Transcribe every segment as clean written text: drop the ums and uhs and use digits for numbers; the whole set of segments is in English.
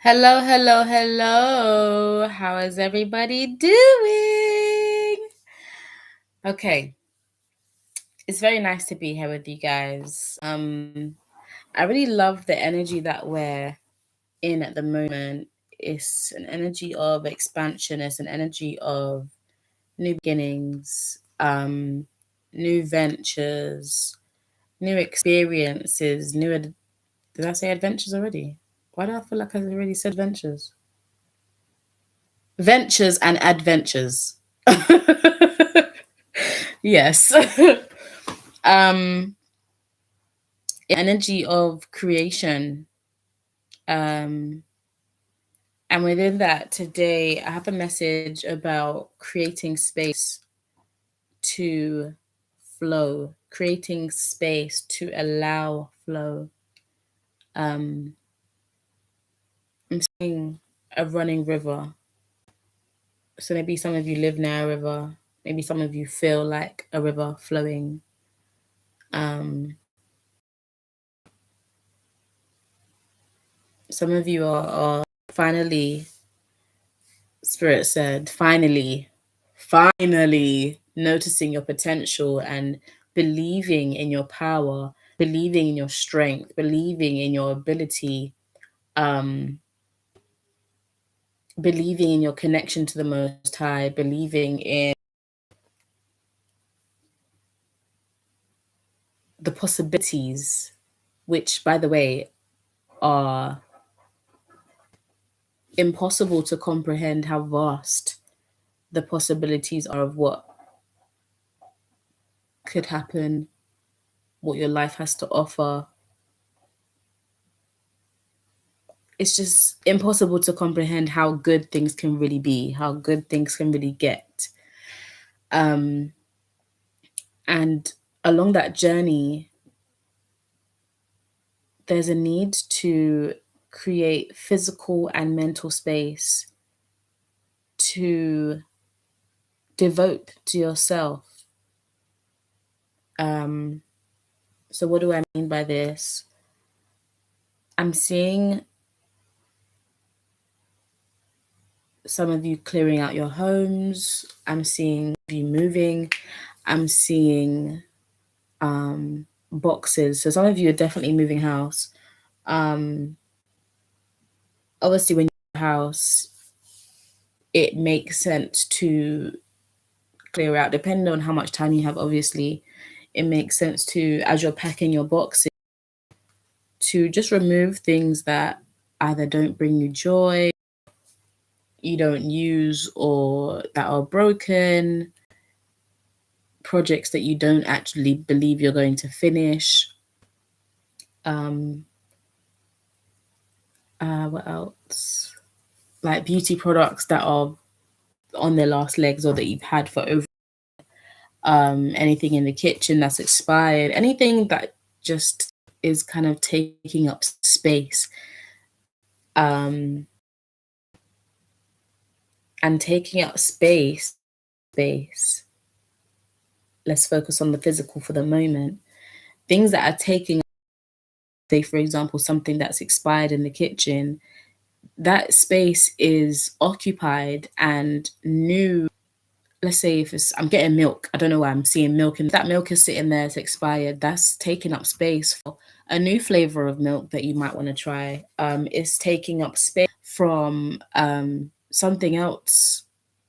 Hello, hello, hello. How is everybody doing? Okay, it's very nice to be here with you guys. I really love the energy that we're in at the moment. It's an energy of expansion, it's an energy of new beginnings, new ventures, new experiences, did I say adventures already? Why do I feel like I already said ventures? Ventures and adventures. Yes. um Energy of creation. um and within that, today I have a message about creating space to flow, creating space to allow flow. I'm seeing a running river. So maybe some of you live near a river, maybe some of you feel like a river flowing. Some of you are finally, Spirit said, finally noticing your potential and believing in your power, believing in your strength, believing in your ability, um, believing in your connection to the Most High, believing in the possibilities, which, by the way, are impossible to comprehend how vast the possibilities are of what could happen, what your life has to offer. It's just impossible to comprehend how good things can really be, how good things can really get. And along that journey, there's a need to create physical and mental space to devote to yourself. So, what do I mean by this? I'm seeing some of you clearing out your homes. I'm seeing you moving. I'm seeing boxes. So some of you are definitely moving house. Obviously, when you move house, it makes sense to clear out, depending on how much time you have. Obviously, it makes sense to, as you're packing your boxes, to just remove things that either don't bring you joy, you don't use, or that are broken, projects that you don't actually believe you're going to finish. What else? Like beauty products that are on their last legs or that you've had for over, anything in the kitchen that's expired, anything that just is kind of taking up space. And taking up space, let's focus on the physical for the moment. Things that are taking, say, for example, something that's expired in the kitchen, that space is occupied and new. Let's say if I'm getting milk, I don't know why I'm seeing milk, and that milk is sitting there, it's expired, that's taking up space for a new flavor of milk that you might want to try. It's taking up space from something else,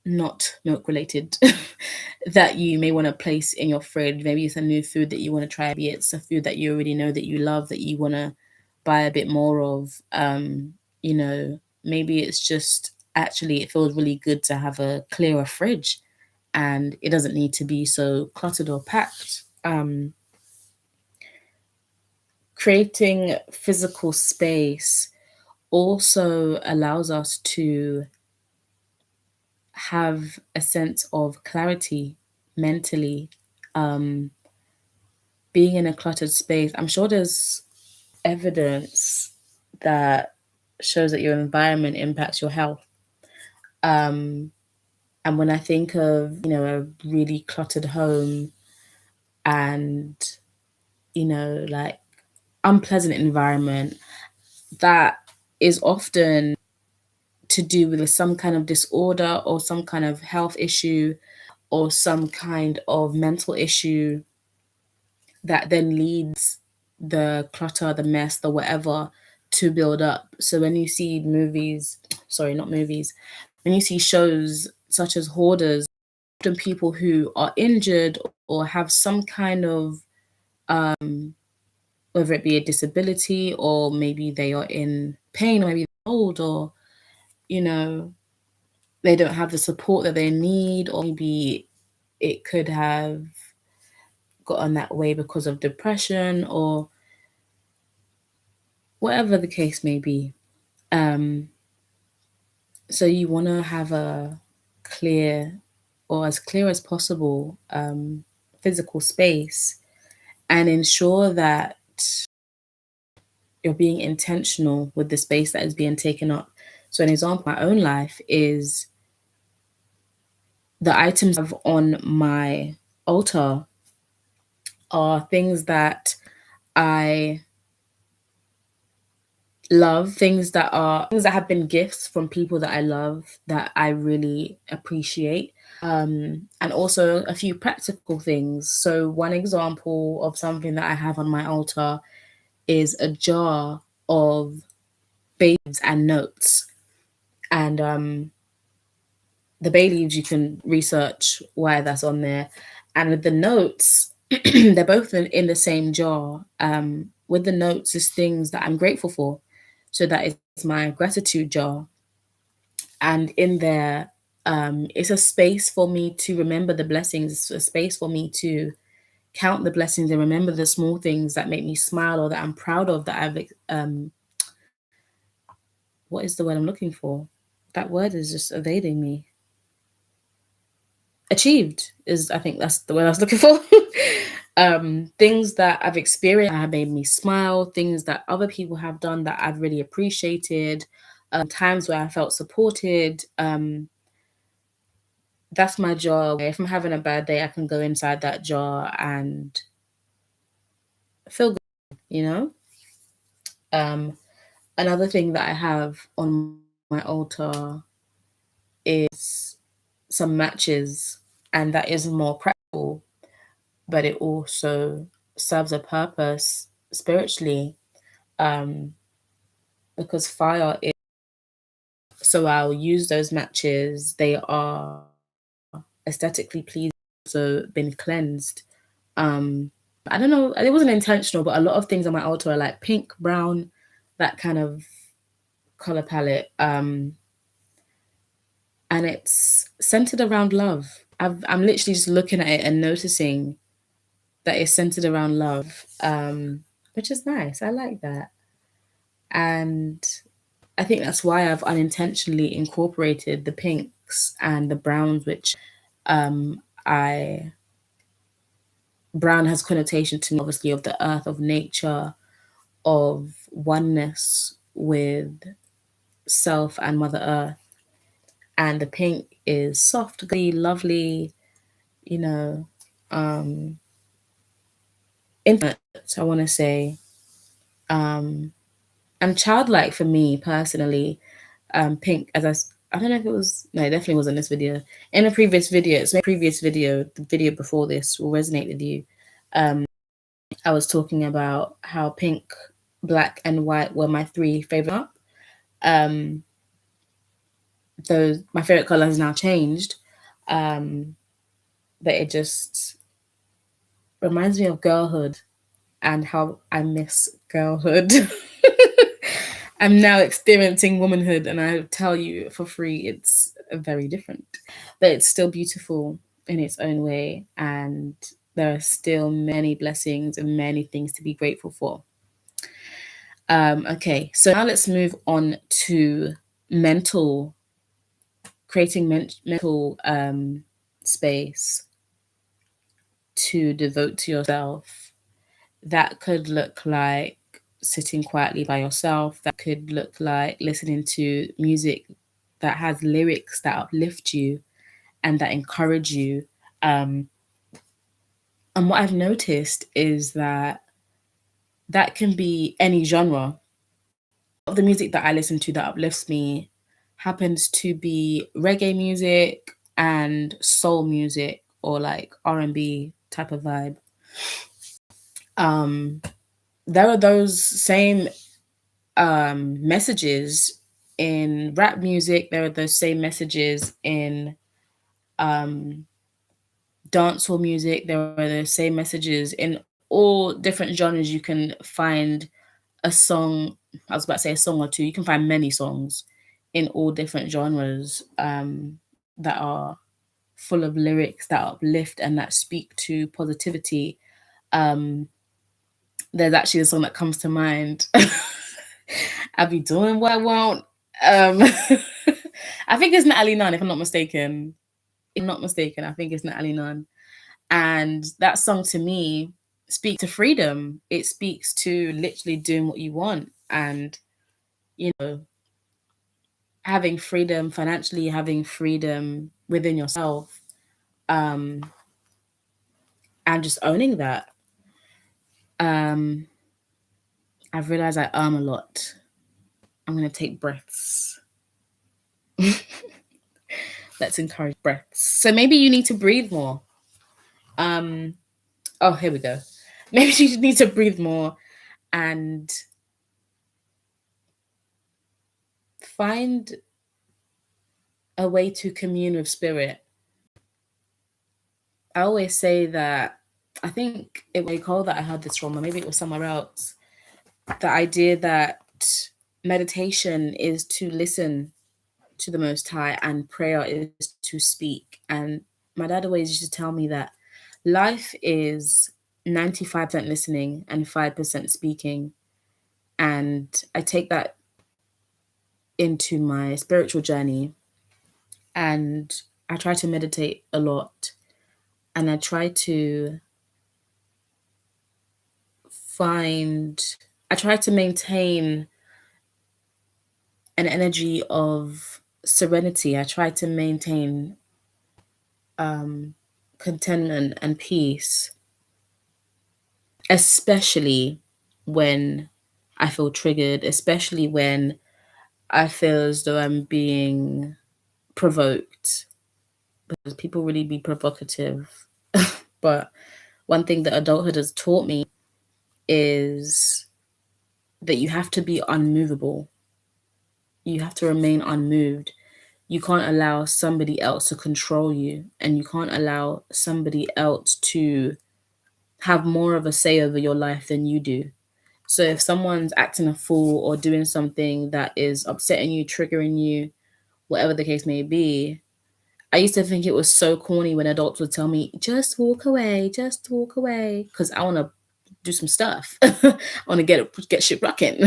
not milk related, that you may want to place in your fridge. Maybe it's a new food that you want to try. Maybe it's a food that you already know that you love, that you want to buy a bit more of. Maybe it's just actually it feels really good to have a clearer fridge and it doesn't need to be so cluttered or packed. Creating physical space also allows us to have a sense of clarity mentally. Being in a cluttered space, I'm sure there's evidence that shows that your environment impacts your health. And when I think of, a really cluttered home and, like unpleasant environment, that is often to do with some kind of disorder or some kind of health issue or some kind of mental issue that then leads the clutter, the mess, the whatever to build up. So when you see movies, sorry, not movies, when you see shows such as Hoarders, often people who are injured or have some kind of, whether it be a disability or maybe they are in pain or maybe they're old or, you know, they don't have the support that they need, or maybe it could have gotten that way because of depression or whatever the case may be. Um, so you want to have a clear or as clear as possible physical space and ensure that you're being intentional with the space that is being taken up. So an example of my own life is the items I have on my altar are things that I love, things that have been gifts from people that I love that I really appreciate. And also a few practical things. So one example of something that I have on my altar is a jar of leaves and notes. And the bay leaves, you can research why that's on there. And with the notes, they're both in the same jar. With the notes is things that I'm grateful for. So that is my gratitude jar. And in there, it's a space for me to remember the blessings. It's a space for me to count the blessings and remember the small things that make me smile or that I'm proud of that I've what is the word I'm looking for? That word is just evading me. Achieved is, I think that's the word I was looking for. Things that I've experienced that have made me smile, things that other people have done that I've really appreciated, times where I felt supported. That's my jar. If I'm having a bad day, I can go inside that jar and feel good, you know? Um, Another thing that I have on my altar is some matches, and that is more practical, but it also serves a purpose spiritually, um, because fire is. So I'll use those matches. They are aesthetically pleasing, also been cleansed. Um, I don't know, it wasn't intentional, but a lot of things on my altar are like pink, brown, that kind of color palette. And it's centered around love. I'm literally just looking at it and noticing that it's centered around love, which is nice. I like that. And I think that's why I've unintentionally incorporated the pinks and the browns, which I brown has connotation to me, obviously, of the earth, of nature, of oneness with self and Mother Earth. And the pink is soft, lovely, you know, infinite, I want to say, and childlike for me personally. Pink, I don't know if it was, no, it definitely wasn't this video. In a previous video, the video before this will resonate with you. I was talking about how pink, black, and white were my three favorite. Um, those my favorite color has now changed, but it just reminds me of girlhood and how I miss girlhood. I'm now experiencing womanhood, and I tell you for free, it's very different, but it's still beautiful in its own way, and there are still many blessings and many things to be grateful for. Okay, so now let's move on to mental, creating mental space to devote to yourself. That could look like sitting quietly by yourself. That could look like listening to music that has lyrics that uplift you and that encourage you. And what I've noticed is that that can be any genre. The music that I listen to that uplifts me happens to be reggae music and soul music, or like R&B type of vibe. Um, there are those same messages in rap music. There are those same messages in um, dancehall music. There are the same messages in all different genres. You can find a song. I was about to say a song or two. You can find many songs in all different genres that are full of lyrics that uplift and that speak to positivity. Um, there's actually a song that comes to mind. I'll be doing what I want. Um, I think it's Natalie Nunn, if I'm not mistaken. If I'm not mistaken, I think it's Natalie Nunn. And that song to me speaks to freedom. It speaks to literally doing what you want and, you know, having freedom financially, having freedom within yourself, um, and just owning that. Um, I've realized I a lot. I'm going to take breaths. Let's encourage breaths. So maybe you need to breathe more. Um, oh, here we go. Maybe you need to breathe more and find a way to commune with spirit. I always say that, I think it was Cole that I heard this from, or maybe it was somewhere else. The idea that meditation is to listen to the Most High and prayer is to speak. And my dad always used to tell me that life is 95% listening and 5% speaking. And I take that into my spiritual journey, and I try to meditate a lot, and find I try to maintain an energy of serenity. I try to maintain um, contentment and peace, especially when I feel triggered, especially when I feel as though I'm being provoked, because people really be provocative. But one thing that adulthood has taught me is that you have to be unmovable. You have to remain unmoved. You can't allow somebody else to control you, and you can't allow somebody else to have more of a say over your life than you do. So if someone's acting a fool or doing something that is upsetting you, triggering you, whatever the case may be, I used to think it was so corny when adults would tell me, just walk away, because I want to do some stuff. I want to get shit rocking.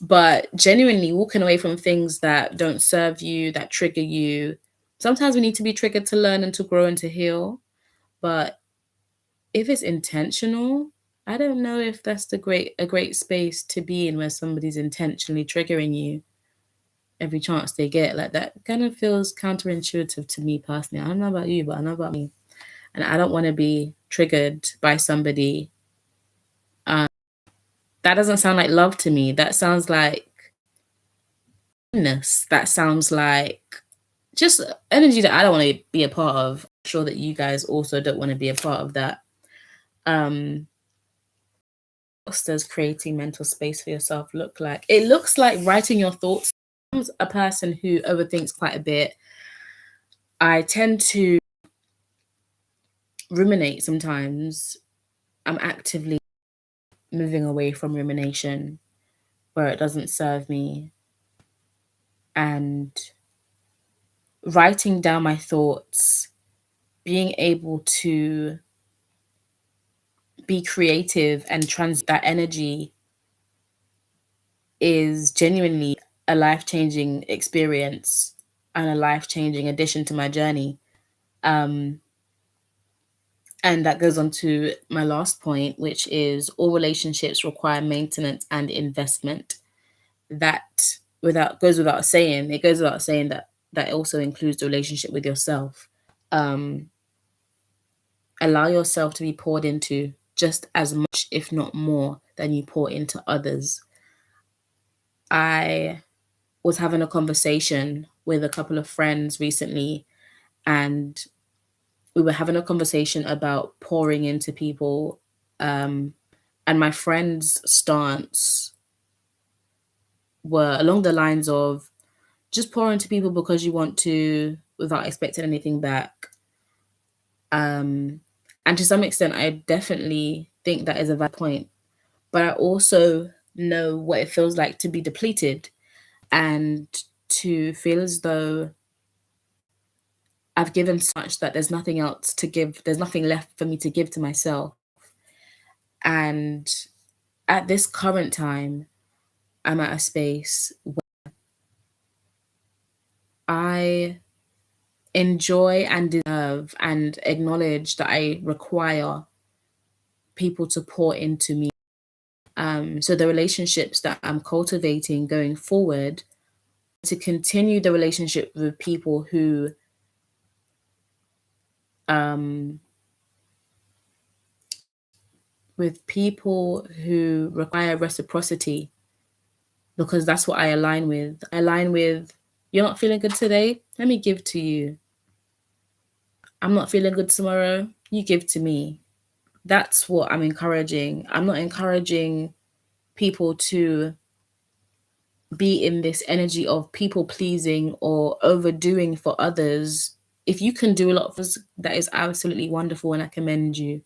But genuinely walking away from things that don't serve you, that trigger you. Sometimes we need to be triggered to learn and to grow and to heal. But if it's intentional, I don't know if that's a great space to be in, where somebody's intentionally triggering you every chance they get. Like, that kind of feels counterintuitive to me personally. I don't know about you, but I know about me. And I don't want to be triggered by somebody. That doesn't sound like love to me. That sounds like goodness. That sounds like just energy that I don't want to be a part of. I'm sure that you guys also don't want to be a part of that. What does creating mental space for yourself look like? It looks like writing your thoughts. I'm a person who overthinks quite a bit. I tend to ruminate sometimes. I'm actively moving away from rumination where it doesn't serve me, and writing down my thoughts, being able to be creative and that energy is genuinely a life-changing experience and a life-changing addition to my journey. Um, and that goes on to my last point, which is all relationships require maintenance and investment. That goes without saying. It goes without saying that that also includes the relationship with yourself. Um, Allow yourself to be poured into just as much, if not more, than you pour into others. I was having a conversation with a couple of friends recently, and we were having a conversation about pouring into people. Um, and my friend's stance were along the lines of just pour into people because you want to without expecting anything back. Um, and to some extent, I definitely think that is a valid point. But I also know what it feels like to be depleted and to feel as though I've given so much that there's nothing else to give. There's nothing left for me to give to myself. And at this current time, I'm at a space where I enjoy and deserve and acknowledge that I require people to pour into me. So the relationships that I'm cultivating going forward, to continue the relationship with people um, who require reciprocity, because that's what I align with. I align with, you're not feeling good today? Let me give to you. I'm not feeling good tomorrow? You give to me. That's what I'm encouraging. I'm not encouraging people to be in this energy of people pleasing or overdoing for others. If you can do a lot for us, that is absolutely wonderful and I commend you.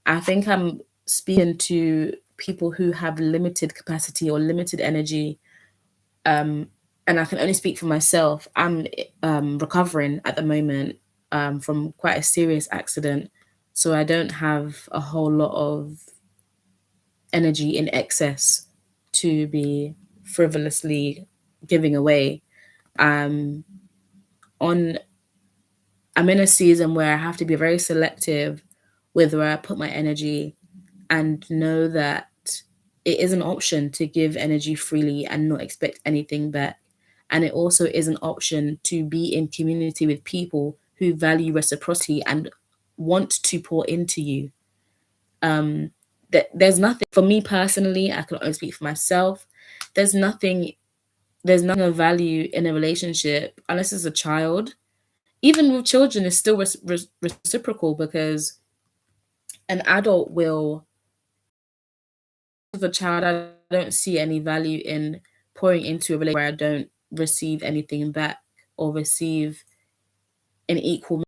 I think I'm speaking to people who have limited capacity or limited energy. And I can only speak for myself. I'm recovering at the moment from quite a serious accident. So I don't have a whole lot of energy in excess to be frivolously giving away. Um, on I'm in a season where I have to be very selective with where I put my energy and know that it is an option to give energy freely and not expect anything back. And it also is an option to be in community with people who value reciprocity and want to pour into you. Um, there's nothing for me personally, I can only speak for myself. There's nothing there's nothing of value in a relationship unless it's a child. Even with children, it's still reciprocal because an adult will, with a child, I don't see any value in pouring into a relationship where I don't receive anything back or receive an equal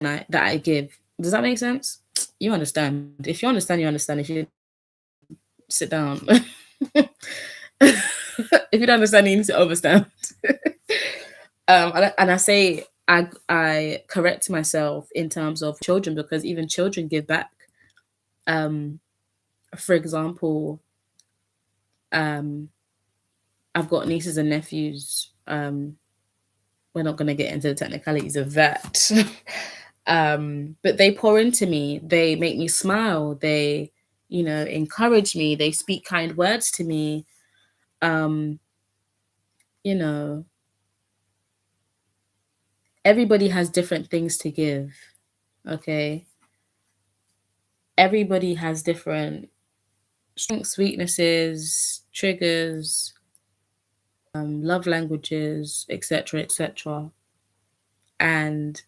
that I give. Does that make sense? You understand. If you understand, you understand. If you sit down. If you don't understand, you need to overstand. And I say I correct myself in terms of children because even children give back. Um, for example, um, I've got nieces and nephews. We're not going to get into the technicalities of that. But they pour into me. They make me smile. They, encourage me. They speak kind words to me. Um, you know, everybody has different things to give. Okay. Everybody has different strengths, weaknesses, triggers, love languages, etc., etc. And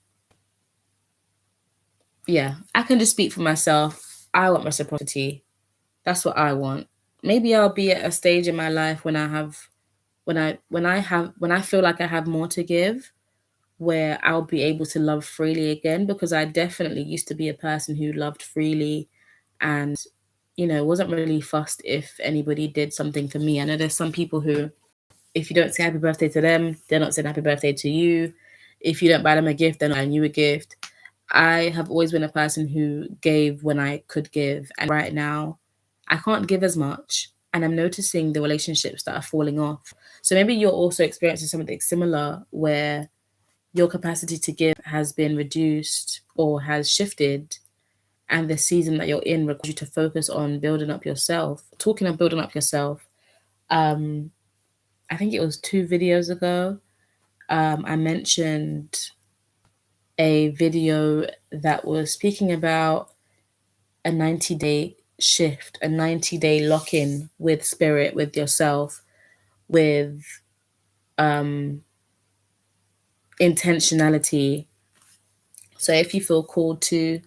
yeah, I can just speak for myself. I want reciprocity. That's what I want. Maybe I'll be at a stage in my life when I feel like I have more to give, where I'll be able to love freely again, because I definitely used to be a person who loved freely and wasn't really fussed if anybody did something for me. I know there's some people who, if you don't say happy birthday to them, they're not saying happy birthday to you. If you don't buy them a gift, they're not buying you a gift. I have always been a person who gave when I could give. And right now, I can't give as much. And I'm noticing the relationships that are falling off. So maybe you're also experiencing something similar where your capacity to give has been reduced or has shifted. And the season that you're in requires you to focus on building up yourself. Talking of building up yourself, um, I think it was 2 videos ago, I mentioned a video that was speaking about a 90-day shift, a 90-day lock in with spirit, with yourself, with intentionality. So if you feel called to,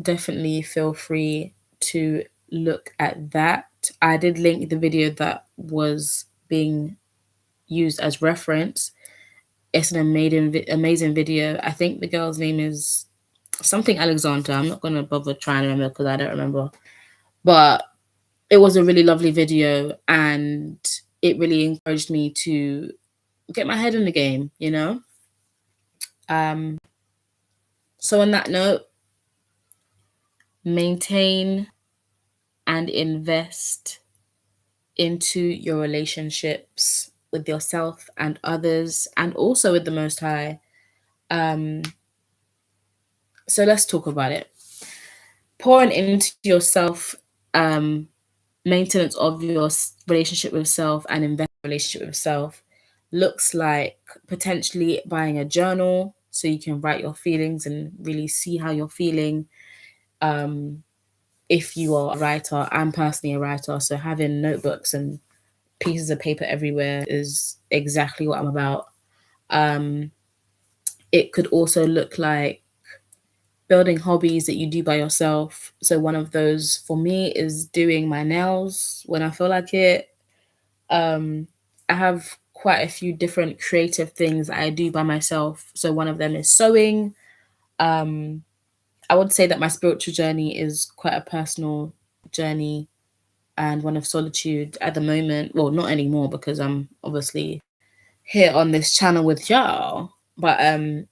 definitely feel free to look at that. I did link the video that was being used as reference. It's an amazing video. I think the girl's name is something Alexander. I'm not going to bother trying to remember because I don't remember. But it was a really lovely video, and it really encouraged me to get my head in the game, you know? So on that note, maintain and invest into your relationships with yourself and others, and also with the Most High. Um, so let's talk about it. Pouring into yourself, um, maintenance of your relationship with self, and invest in relationship with self looks like potentially buying a journal so you can write your feelings and really see how you're feeling. If you are a writer, I'm personally a writer, so having notebooks and pieces of paper everywhere is exactly what I'm about. It could also look like building hobbies that you do by yourself. So one of those for me is doing my nails when I feel like it. I have quite a few different creative things I do by myself. So one of them is sewing. I would say that my spiritual journey is quite a personal journey and one of solitude at the moment. Well, not anymore because I'm obviously here on this channel with y'all. But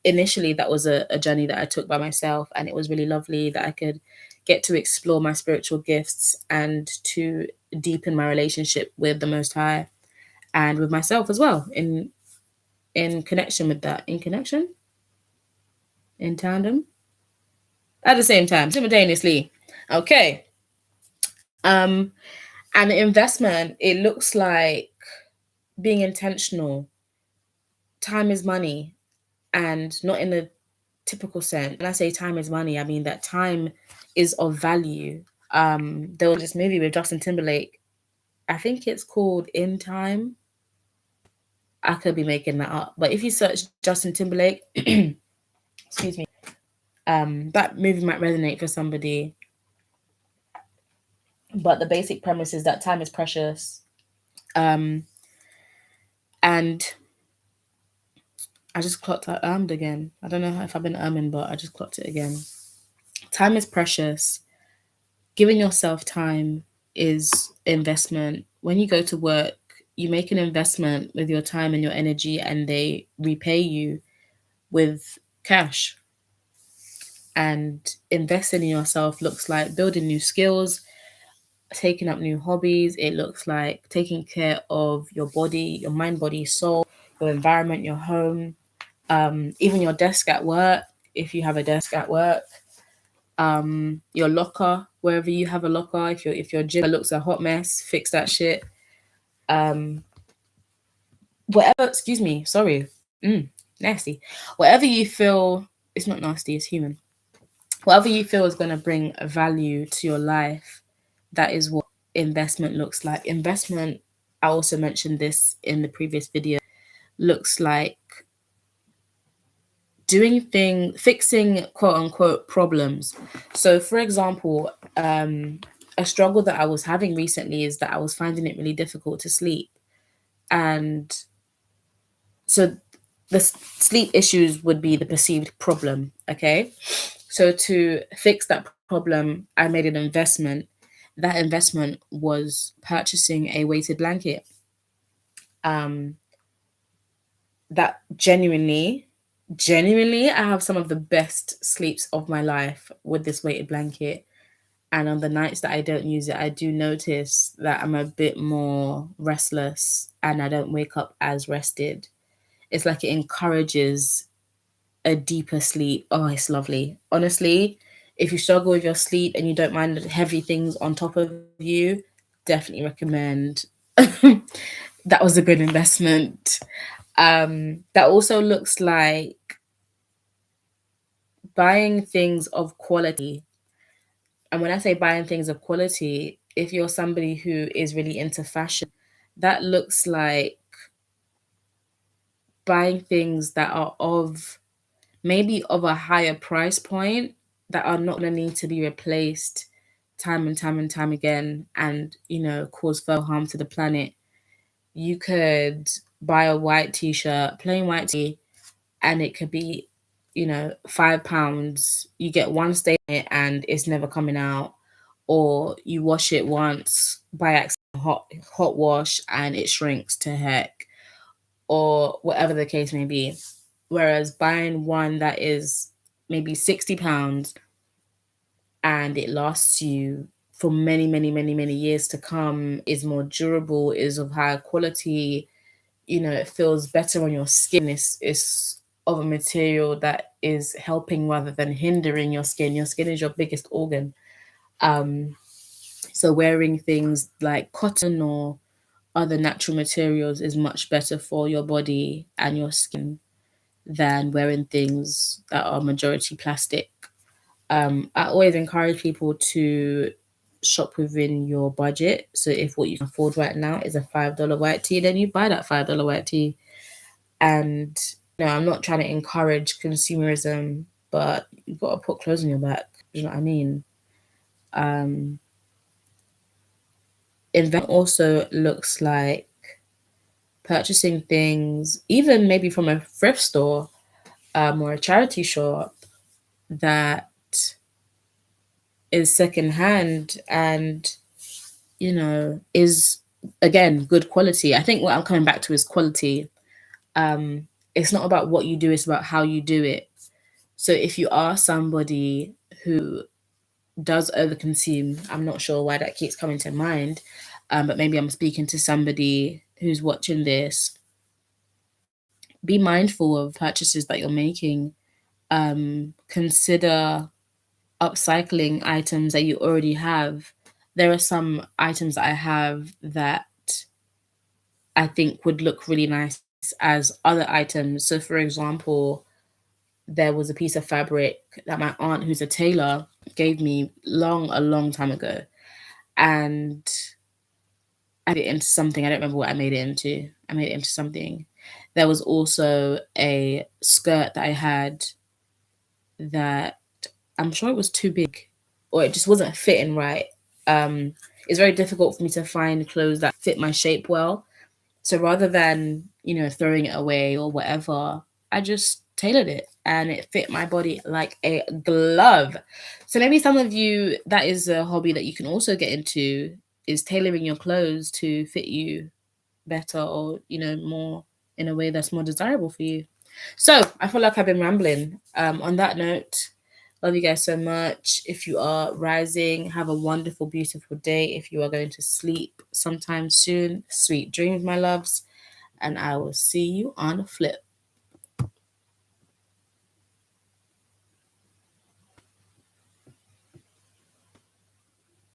initially, that was a journey that I took by myself, and it was really lovely that I could get to explore my spiritual gifts and to deepen my relationship with the Most High and with myself as well. In connection with that, in connection, in tandem, at the same time, simultaneously. Okay. Um, and investment, it looks like being intentional. Time is money, and not in the typical sense. When I say time is money, I mean that time is of value. There was this movie with Justin Timberlake. I think it's called In Time. I could be making that up, but if you search Justin Timberlake, excuse me, that movie might resonate for somebody. But the basic premise is that time is precious. Um, and I just clocked that again. I don't know if I've been but I just clocked it again. Time is precious. Giving yourself time is investment. When you go to work, you make an investment with your time and your energy, and they repay you with cash. And investing in yourself looks like building new skills, taking up new hobbies. It looks like taking care of your body, your mind, body, soul, your environment, your home, even your desk at work, if you have a desk at work, your locker, wherever you have a locker. If your gym looks a hot mess, fix that shit. Whatever, excuse me, sorry. Nasty. Whatever you feel, it's not nasty, it's human. Whatever you feel is going to bring a value to your life, that is what investment looks like. Investment, I also mentioned this in the previous video, looks like fixing quote unquote problems. So for example, a struggle that I was having recently is that I was finding it really difficult to sleep. And so the sleep issues would be the perceived problem. Okay. So to fix that problem, I made an investment. That investment was purchasing a weighted blanket. That genuinely, I have some of the best sleeps of my life with this weighted blanket. And on the nights that I don't use it, I do notice that I'm a bit more restless and I don't wake up as rested. It's like it encourages a deeper sleep. Oh, it's lovely. Honestly, if you struggle with your sleep and you don't mind the heavy things on top of you, definitely recommend. That was a good investment. That also looks like buying things of quality. And when I say buying things of quality, if you're somebody who is really into fashion, that looks like buying things that are of maybe of a higher price point that are not going to need to be replaced time and time and time again and, cause further harm to the planet. You could buy a white t-shirt, plain white tee, and it could be, £5. You get one stain on it and it's never coming out. Or you wash it once by accident, hot wash, and it shrinks to heck, or whatever the case may be. Whereas buying one that is maybe £60 and it lasts you for many, many, many, many years to come, is more durable, is of higher quality, it feels better on your skin, is of a material that is helping rather than hindering your skin. Your skin is your biggest organ. So wearing things like cotton or other natural materials is much better for your body and your skin than wearing things that are majority plastic. I always encourage people to shop within your budget. So if what you can afford right now is a $5 white tee, then you buy that $5 white tee. And I'm not trying to encourage consumerism, but you've got to put clothes on your back. Do you know what I mean? Investment also looks like purchasing things, even maybe from a thrift store, or a charity shop that is secondhand and, is again good quality. I think what I'm coming back to is quality. It's not about what you do, it's about how you do it. So if you are somebody who does overconsume, I'm not sure why that keeps coming to mind, but maybe I'm speaking to somebody who's watching this. Be mindful of purchases that you're making. Consider upcycling items that you already have. There are some items that I have that I think would look really nice as other items. So, for example, there was a piece of fabric that my aunt, who's a tailor, gave me a long time ago. And I made it into something. I don't remember what I made it into. I made it into something. There was also a skirt that I had that I'm sure it was too big, or it just wasn't fitting right. It's very difficult for me to find clothes that fit my shape well. So rather than, throwing it away or whatever, I just tailored it and it fit my body like a glove. So maybe some of you, that is a hobby that you can also get into, is tailoring your clothes to fit you better, or, more in a way that's more desirable for you. So I feel like I've been rambling. On that note, love you guys so much. If you are rising, have a wonderful, beautiful day. If you are going to sleep sometime soon, sweet dreams, my loves. And I will see you on a flip.